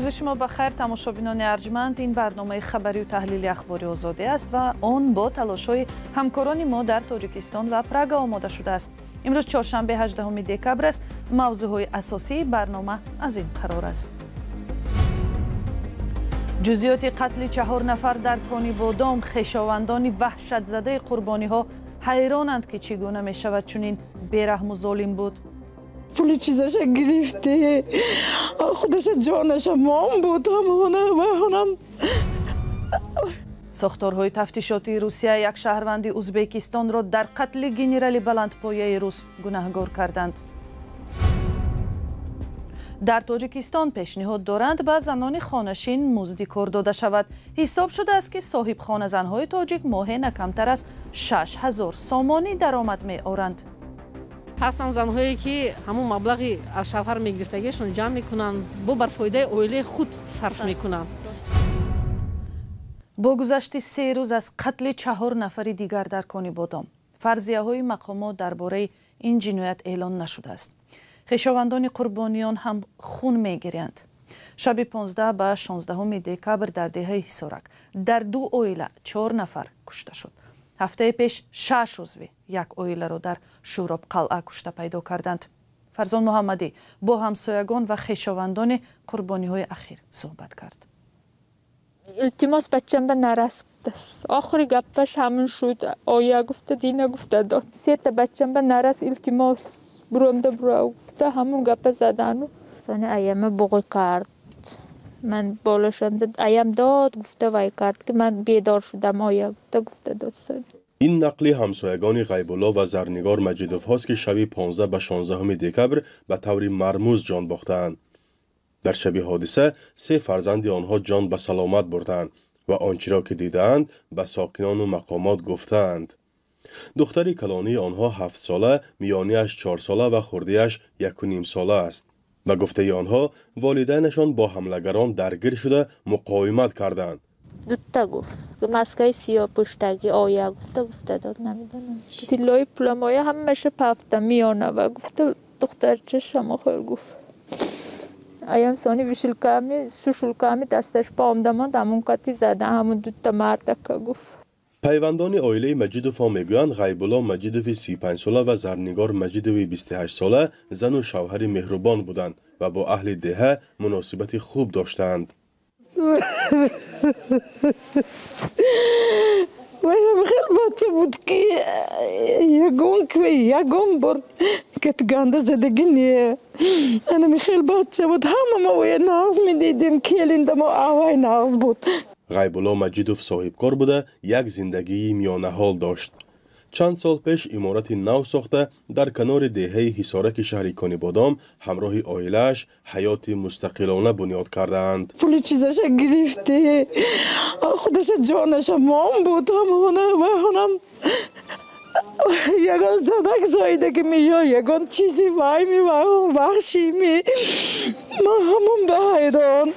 روز شما بخیر تماشابینان ارجمند. این برنامه خبری و تحلیلی اخباری آزادی است و آن با تلاش‌های همکاران ما در تاجیکستان و پراگ آماده شده است. امروز چهارشنبه 18 دکبر است. موضوعهای اساسی برنامه از این قرار است: جزئیات قتل 4 نفر در کانی بادام. خویشاوندان وحشت زده قربانی‌ها حیرانند که چگونه می‌شود چنین بی‌رحم و ظالم بود. پول چیزش گرفته، خودش جانش مام بود، همونم. ساختارهای تفتیشاتی روسیه یک شهروند ازبکستان را در قتل گنرال بلندپایه روس گناهکار کردند. در تاجیکستان پیشنهاد دارند به زنان خانه‌نشین مزد کار داده شود. حساب شده است که صاحب خانه زنهای تاجیک ماهی نه کمتر از 6000 سامانی درآمد می‌آورند. هستند زنهایی که همون مبلغی از شوهر میگرفتگیشون جمع میکنن بر فایده عائله خود صرف میکنن. با گذشت 3 روز از قتل 4 نفر دیگر در کانی بادام، فرضیه‌های مقامات درباره این جنایت اعلان نشده است. خویشاوندان قربانیان هم خون میگیرند. شب 15 به 16 دکبر در دهه حصارک در 2 عائله 4 نفر کشته شد. هفته پیش 6 عضو یک عائله را در شوراب قلعه کشته پیدا کردند. فرزان محمدی با همسایگان و خویشاوندان قربانی‌های اخیر صحبت کرد. التماس بچم به نرس گفته است. آخری گپش همون شد. آیا گفته دینا گفته داد. 3 تا بچم به نرس التماس برونده برو گفته همون گپ زدن. زنه ایام بغل کرد. من بالاشان ایم داد گفته وای کرد که من بیدار شدم. آیا گفته داد سن. این نقلی همسایگان غیب‌الله و زرنگار مجیدوف هاست که شب 15 به 16 دکبر به طور مرموز جان باختند. در شب حادثه 3 فرزند آنها جان به سلامت بردند و آنچه را که دیدند به ساکنان و مقامات گفتند. دختر کلانی آنها 7 ساله، میانیش 4 ساله و خرده‌اش 1.5 ساله است. به گفته آنها والدینشان با حملگران درگیر شده مقاومت کردند. دوتا گفت که مسکه سیاه پشتگی آیا گفته داد نمیدونم. تیلای پولمایه همشه پفته میانه و گفته دختر چشم خیل گفت. ایام سانی وشل کمی دستش با آمدمان دمون کتی زده همون دوتا مرد که گفت. پیوندان عائله مجیدوف ها میگویند غیب‌الله مجیدوف 35 ساله و زرنگار مجیدوف 28 ساله زن و شوهر مهربان بودند و با اهل دهه مناسبت خوب داشتند. ویم خیلی بچه بود که یگون برد که گنده زدگی نیه. انا خیلی بچه بود همه ما وی نغز میدیدیم کلینده ما آوای نغز بود. غیب‌الله مجیدوف صاحبکار بوده یک زندگی میانه حال داشت. چند سال پیش عمارت نو ساخته در کنار دهه حصارک شهر کانی بادام همراه عائله‌اش حیات مستقلانه بنیاد کردند. پول چیزش گرفته، خودش جانش مام بود، همونم یگان زدک زایده که میاد یگان چیزی وای می وحشی می ما همون به حیران.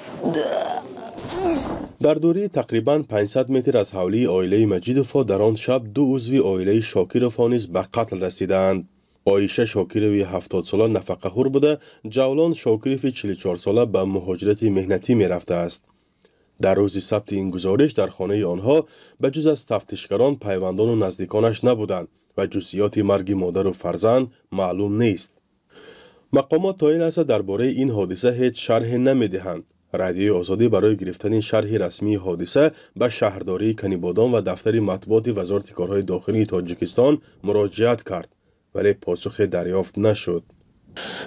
در دوری تقریباً 500 متر از حولی عائله مجیدوف در آن شب 2 عضو عائله شاکروف نیز به قتل رسیدند. عایشه شاکروف 70 ساله نفقه‌خور بوده، جولان شاکروف 44 ساله به مهاجرت مهنتی می رفته است. در روز سبت این گزارش در خانه آنها به جز از تفتیشگران پیوندان و نزدیکانش نبودند و جزئیات مرگ مادر و فرزند معلوم نیست. مقامات تا این لحظه درباره این حادثه هیچ شرح نمی‌دهند. رادیوی آزادی برای گرفتن شرح رسمی حادثه به شهرداری کانی بادام و دفتر مطبوعات وزارت کارهای داخلی تاجیکستان مراجعت کرد ولی پاسخ دریافت نشد.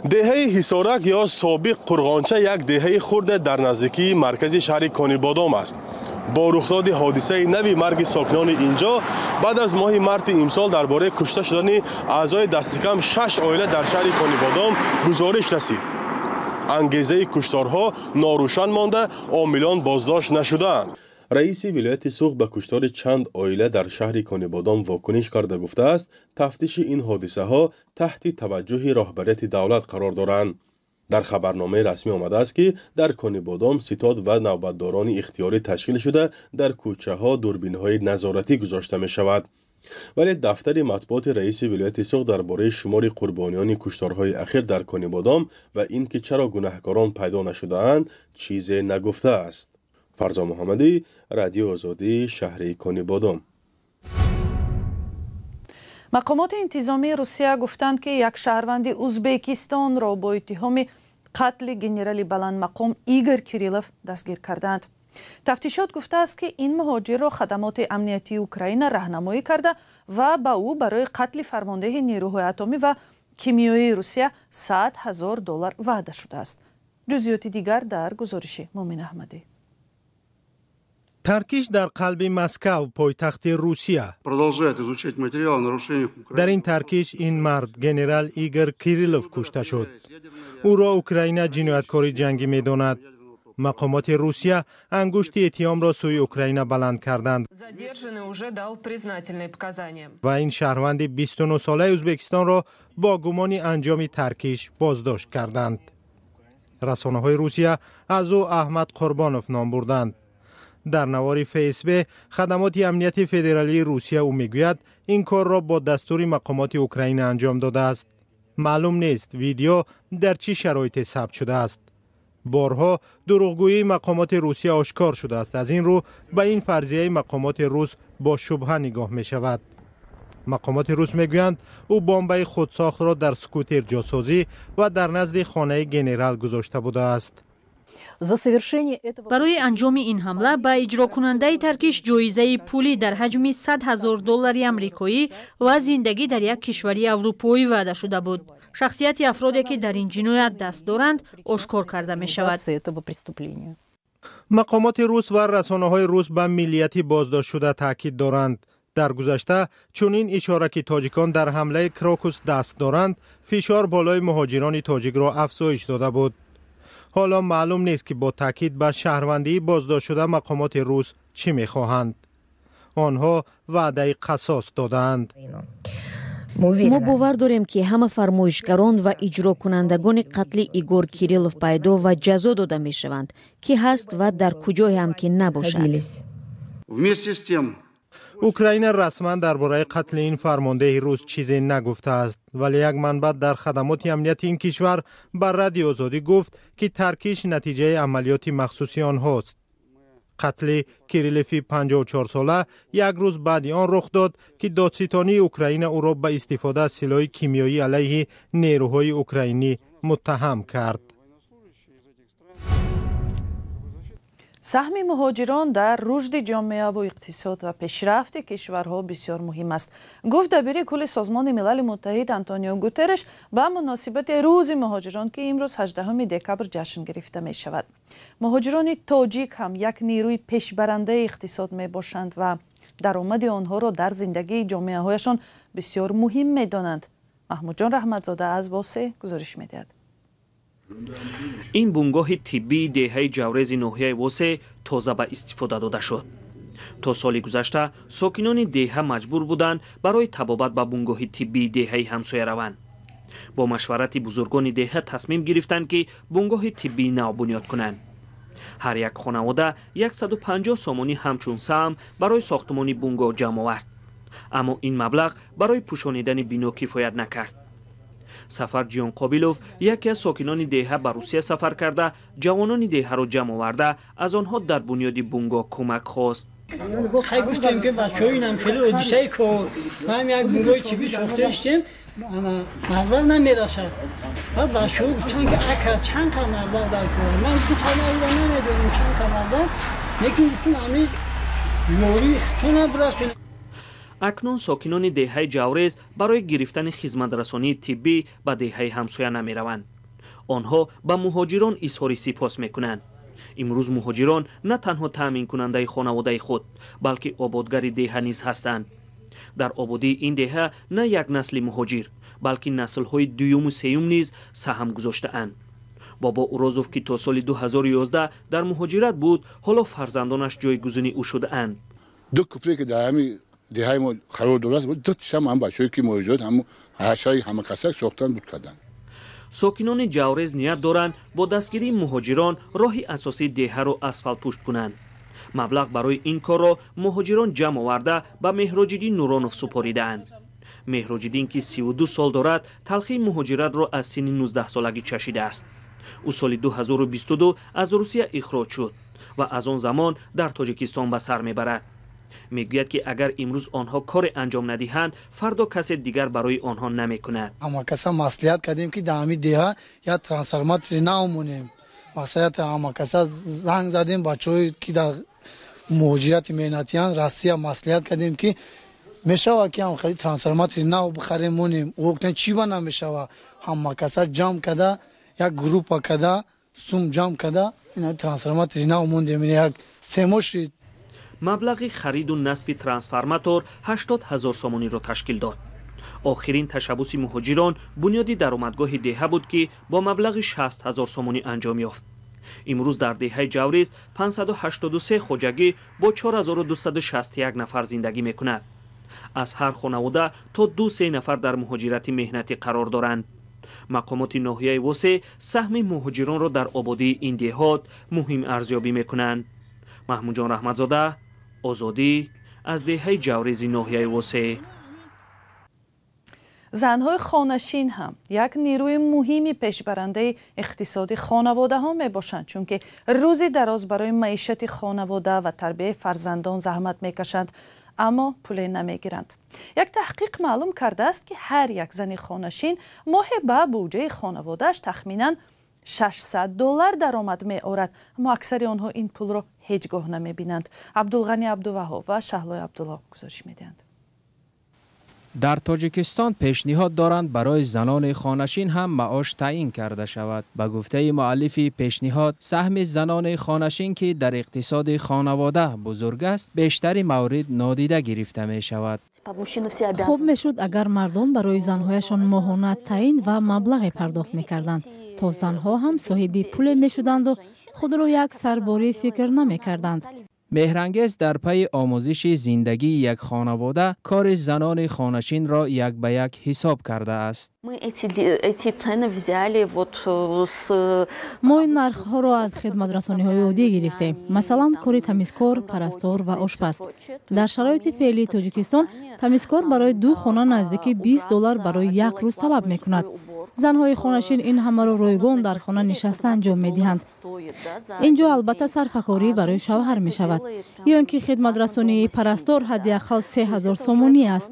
دهه حصارک یا سابق قرغانچه یک دهه خورده در نزدیکی مرکز شهر کانی بادام است. با رخداد حادثه نوی مرگ ساکنان اینجا بعد از ماه مارس امسال درباره کشته شدن اعضای دست کم 6 عائله در شهر کانی بادام گزارش رسید. انگیزه کشتارها ناروشن مانده، عاملان بازداشت نشدند. رئیس ولایت سوخ به کشتار چند عائله در شهر کانی بادام واکنش کرده گفته است تفتیش این حادثه ها تحت توجه رهبریت دولت قرار دارند. در خبرنامه رسمی آمده است که در کانی بادام ستاد و نوبتداران اختیاری تشکیل شده در کوچه ها دوربین های نظارتی گذاشته می شود. ولی دفتر مطبوعات رئیس ولایت سوق درباره شمار قربانیان کشتارهای اخیر در کانی بادام و اینکه چرا گناهکاران پیدا نشده‌اند چیزی نگفته است. فرزا محمدی، رادیو آزادی، شهر کانی بادام. مقامات انتظامی روسیه گفتند که یک شهروند ازبکستان را با اتهام قتل گنرال بلند مقام ایگور کریلوف دستگیر کردند. تفتیشات گفته است که این مهاجر را خدمات امنیتی اوکراین راهنمایی کرده و به او برای قتل فرمانده نیروهای اتمی و کیمیایی روسیه $100,000 وعده شده است. جزئیات دیگر در گزارش مومن احمدی. ترکیش در قلب مسکو، پایتخت روسیه. در این ترکیش این مرد گنرال ایگور کریلوف کشته شد. او را اوکراین جنایتکاری جنگی می‌داند. مقامات روسیه انگشت اتهام را سوی اوکراین بلند کردند و این شهروند 29 ساله ازبکستان را با گمان انجام ترکیش بازداشت کردند. رسانه‌های روسیه از او احمد قربانوف نام بردند. در نوار فیسبوک خدمات امنیتی فدرالی روسیه او میگوید این کار را با دستور مقامات اوکراین انجام داده است. معلوم نیست ویدیو در چه شرایطی ثبت شده است. بارها دروغگویی مقامات روسیه آشکار شده است. از این رو به این فرضیه مقامات روس با شبهه نگاه می شود. مقامات روس میگویند او بمب خودساخت را در سکوتر جاسازی و در نزد خانه گنرال گذاشته بوده است. برای انجام این حمله به اجرا کننده ترکیش جایزه پولی در حجم $100,000 آمریکایی و زندگی در یک کشور اروپایی وعده شده بود. شخصیت افرادی که در این جنایت دست دارند آشکار کرده می شود. مقامات روس و رسانه‌های روس به ملیتی بازداشت شده تاکید دارند. در گذشته چنین اشاره که تاجیکان در حمله کراکوس دست دارند، فشار بالای مهاجران تاجیک را افزایش داده بود. حالا معلوم نیست که با تاکید بر شهروندی بازداشت شده مقامات روس چی می‌خواهند. آنها وعده قصاص دادند. ما باور داریم که همه فرمایشگران و اجرا کنندگان قتل ایگور کریلوف پیدا و جزا داده می شوند که هست و در کجای هم که نباشد. اوکراین رسما درباره قتل این فرمانده روس چیزی نگفته است، ولی یک منبع در خدمات امنیتی این کشور بر رادیو آزادی گفت که ترکیش نتیجه عملیات مخصوصی آنهاست. قتل کریلوف 54 ساله یک روز بعد آن رخ داد که دادستانی اوکراین او را به استفاده از سلاح کیمیایی علیه نیروهای اوکراینی متهم کرد. سهم مهاجران در رشد جامعه و اقتصاد و پیشرفت کشورها بسیار مهم است. گفت دبیر کل سازمان ملل متحد آنتونیو گوترش به مناسبت روز مهاجران که امروز 18 دکبر جشن گرفته می شود. مهاجران تاجیک هم یک نیروی پیشبرنده اقتصاد می باشند و درآمد آنها را در زندگی جامعه هایشان بسیار مهم می دانند. محمود جان رحمتزاده از باسه گزارش می دهد. این بنگاه طبی دهه جورز ناحیه واسه تازه به استفاده داده شد. تا سال گذشته ساکنان دهه مجبور بودند برای طبابت به بنگاه طبی دهه همسایه روند. با مشورت بزرگان دهه تصمیم گرفتند که بنگاه طبی نو بنیاد کنند. هر یک خانواده 150 سامانی همچون سهم برای ساختمان بنگاه جمع آورد. اما این مبلغ برای پوشانیدن بنا کفایت نکرد. سفر جیان قابیلوف یکی از ساکنان دهه به روسیه سفر کرده جوانان دهه را جمع آورده از آنها در بنیاد بنگاه کمک خواست. خیلی گفتیم که بچه‌ها اینم خیلی اودیسه کار ما یک بنگاه طبی ساخته استیم مبلغ نمیرسد. بعد بچه‌ها گفتن که اگر چند تا مبلغ در کار من تو خبر نمیدونم چند تا مبلغ یکی گفتن همین بیماری تو نبرسونه. اکنون ساکنان دهه جورز برای گرفتن خدمترسانی طبی به دهه همسایه نمی روند. آنها به مهاجران اظهار سپاس می کنند. امروز مهاجران نه تنها تامین کننده خانواده خود بلکه آبادگر دهه نیز هستند. در آبادی این دهه نه یک نسل مهاجر بلکه نسل های دوم و سوم نیز سهم گذاشته اند. بابا اورازوف که تا سال 2011 در مهاجرت بود حالا فرزندانش جایگزین او شده اند. دو کفری که در همین دهه ما قرار دولت بود دو تشم هم بچه‌ای که مهاجرت هم هشای همه کسک ساختن بود کردن. ساکنان جورز نیت دارند با دستگیری مهاجران راه اساسی دهه را اسفالت پوشت کنند. маблағ барои ин корро муҳоҷирон ҷамъ оварда ба Меҳроҷиддин Нуронов супоридаанд. Меҳроҷиддин ки 32 сол дорад, талхии муҳоҷиратро аз синни 19-солагӣ чашидааст. ӯ соли 2022 аз Русия ихроҷ шуд ва аз он замон дар Тоҷикистон ба сар мебарад. мегӯяд ки агар имрӯз онҳо коре анҷом надиҳанд, фардо касе дигар барои онҳо намекунад. ҳама каса маслиҳат кардем ки дар ҳамин деҳа як трансформатори нав монем. мақсадияти ҳама каса занг задем бачаҳое ки дар муҳоҷирати меҳнатиянд Россия маслиҳат кардем ки мешава ки ҳамхари трансформатори нав бихарем монем. гуфтем чӣ ба намешава. ҳама каса ҷамъ када як группа када сум ҷамъ када трансформатори нав мондем. як семо шид. маблағи хариду насби трансформатор 80 000 сомониро ташкил дод. охирин ташаббуси муҳоҷирон бунёди даромадгоҳи деҳа буд ки бо маблағи 60 000 сомонӣ анҷом ёфт. имрӯз дар деҳаи Ҷавриз 583 хоҷагӣ бо 4261 нафар зиндагӣ мекунад. аз ҳар хонавода то 2-3 нафар дар муҳоҷирати меҳнатӣ қарор доранд. мақомоти ноҳияи восе саҳми муҳоҷиронро дар ободии ин деҳот муҳим арзёбӣ мекунанд. маҳмудҷон раҳматзода, озодӣ, аз деҳаи Ҷавризи ноҳияи восе. занҳои хонашин ҳам як нирӯи муҳими пешбарандаи иқтисоди хонаводаҳо мебошанд, чунки рӯзи дароз барои маишати хонавода ва тарбияи фарзандон заҳмат мекашанд, аммо пуле намегиранд. як таҳқиқ маълум кардааст ки ҳар як зани хонашин моҳе ба буҷаи хонаводааш тахминан $600 даромад меорад, аммо аксари онҳо ин пулро ҳеҷ гоҳ намебинанд. абдулғани абдуваҳоб ва шаҳлои абдулло гузориш медиҳанд. дар тоҷикистон пешниҳод доранд барои занони хонашин ҳам маош таъин карда шавад. ба гуфтаи муаллифи пешниҳод, саҳми занони хонашин ки дар иқтисоди хонавода бузург аст, бештари маврид нодида гирифта мешавад. хуб мешуд агар мардон барои занҳояшон моҳона таъин ва маблағе пардохт мекарданд, то занҳо ҳам соҳиби пуле мешуданду худро як сарборӣ фикр намекарданд. меҳрангез дар пайи омӯзиши зиндагии як хонавода кори занони хонашинро як ба як ҳисоб кардааст. мо ин нархҳоро аз хидматрасониҳои оддӣ гирифтем. масалан кори тамизкор, парастор ва ошпаз. дар шароити феълии Тоҷикистон тамизкор барои 2 хона наздики $20 барои як рӯз талаб мекунад. занҳои хонашин ин ҳамаро ройгон дар хона нишаста анҷом медиҳанд. ин ҷо албатта сарфакорӣ барои шавҳар мешавад. ё ин ки хидматрасонии парастор ҳадди ақал 3000 сомонӣ аст.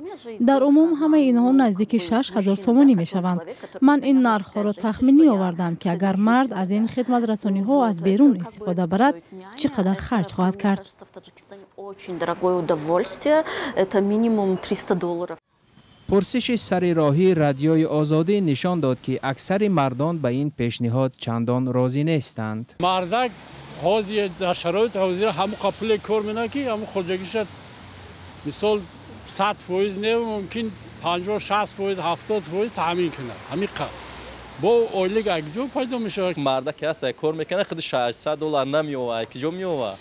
дар умум ҳамаи инҳо наздики 6000 сомонӣ мешаванд. ман ин нархҳоро тахминӣ овардам ки агар мард аз ин хидматрасониҳо аз берун истифода барад, чӣ қадар харҷ хоҳад кард. пурсиши сари роҳи радиои озодӣ нишон дод ки аксари мардон ба ин пешниҳод чандон розӣ нестанд. мардак ҳозир дар шароити ҳозира ҳамон қапуле кор менад ки ҳамон хоҷагиша мисол 100% не мумкин 50-60% 70% таъмин кунад. ҳамин қадр бо оилаga якҷо пайдо мешавад. мардак ҳаст кор мекунад худи $600 намеовад, якҷо меовад.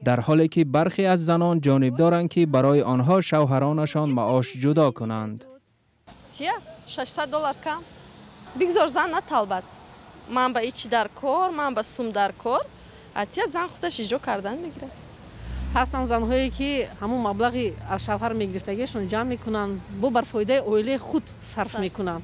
дар ҳоле ки бархе аз занон ҷонибдоранд ки барои онҳо шавҳаронашон маош ҷудо кунанд. чия $600 кам бигзор зан наталбад. ман ба ичи дар кор, ман ба сум дар кор, атия зан худаш иҷро кардан мегирад. ҳастанд занҳое ки ҳамун маблағи аз шавҳар мегирифтагиашон ҷамъ мекунанд, бо бар фоидаи оилаи худ сарф мекунанд.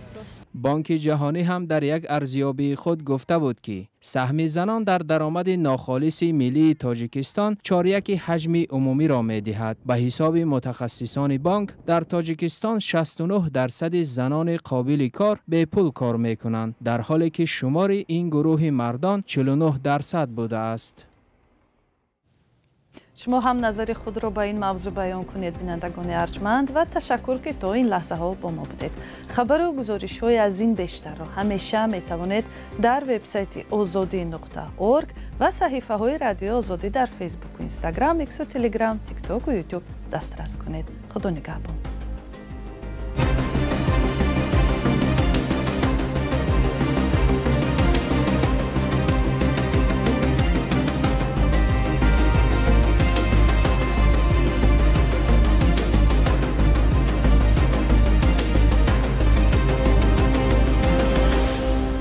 бонки ҷаҳонӣ ҳам дар як арзёбии худ гуфта буд ки саҳми занон дар даромади нохолиси миллии Тоҷикистон 4/1 ҳаҷми умумиро медиҳад. ба ҳисоби мутахассисони банк, дар Тоҷикистон 69% занони қобили кор бепул кор мекунанд, дар ҳоле ки шумори ин гурӯҳи мардон 49% будааст. шумо ҳам назари худро ба ин мавзӯъ баён кунед, бинандагони арҷманд, ва ташаккур ки то ин лаҳзаҳо бо мо будед. хабару гузоришҳои аз ин бештарро ҳамеша метавонед дар вебсайти озодӣ.орг ва саҳифаҳои радиои озодӣ дар фейсбуку, инстаграм, иксу телеграм, тиктоку ютуб дастрас кунед. худо нигаҳбон.